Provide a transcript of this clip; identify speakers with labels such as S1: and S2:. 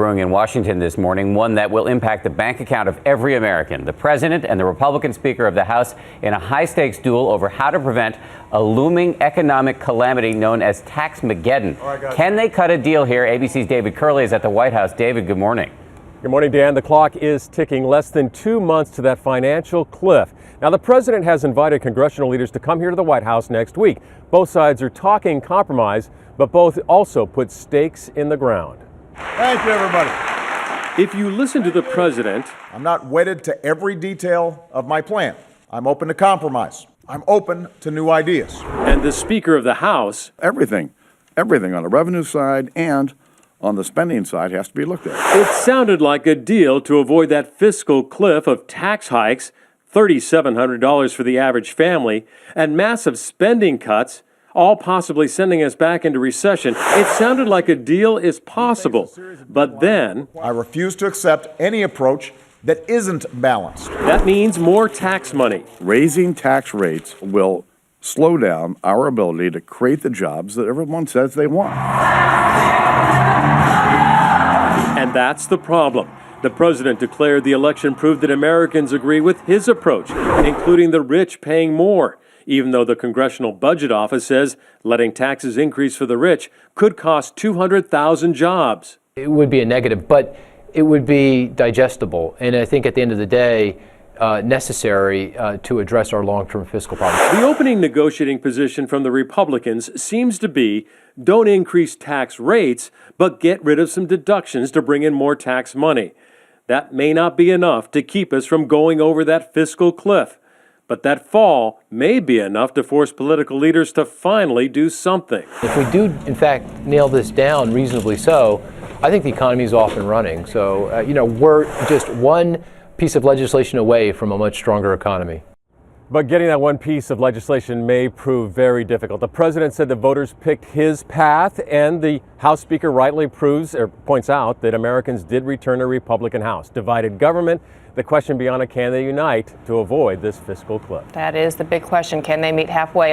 S1: brewing in Washington this morning, one that will impact the bank account of every American. The president and the Republican Speaker of the House in a high-stakes duel over how to prevent a looming economic calamity known as Taxmaggedon. Can they cut a deal here? ABC's David Kerley is at the White House. David, good morning.
S2: Good morning, Dan. The clock is ticking. Less than 2 months to that financial cliff. Now, the president has invited congressional leaders to come here to the White House next week. Both sides are talking compromise, but both also put stakes in the ground.
S3: Thank you, everybody.
S2: If you listen to the president,
S3: I'm not wedded to every detail of my plan. I'm open to compromise. I'm open to new ideas.
S2: And the Speaker of the House,
S4: Everything on the revenue side and on the spending side has to be looked at.
S2: it sounded like a deal to avoid that fiscal cliff of tax hikes, $3,700 for the average family, and massive spending cuts, all possibly sending us back into recession. It sounded like a deal is possible. But then,
S3: I refuse to accept any approach that isn't balanced.
S2: that means more tax money.
S4: Raising tax rates will slow down our ability to create the jobs that everyone says they want.
S2: And that's the problem. The president declared the election proved that Americans agree with his approach, including the rich paying more, even though the Congressional Budget Office says letting taxes increase for the rich could cost 200,000 jobs.
S5: It would be a negative, but it would be digestible. And I think at the end of the day, necessary to address our long-term fiscal problems.
S2: The opening negotiating position from the Republicans seems to be don't increase tax rates, but get rid of some deductions to bring in more tax money. That may not be enough to keep us from going over that fiscal cliff. But that fall may be enough to force political leaders to finally do something.
S5: If we do, in fact, nail this down reasonably so, I think the economy is off and running. So, we're just one piece of legislation away from a much stronger economy.
S2: But getting that one piece of legislation may prove very difficult. The president said the voters picked his path, and the House Speaker rightly points out that Americans did return a Republican House. Divided government, the question beyond it, can they unite to avoid this fiscal cliff?
S6: That is the big question. Can they meet halfway?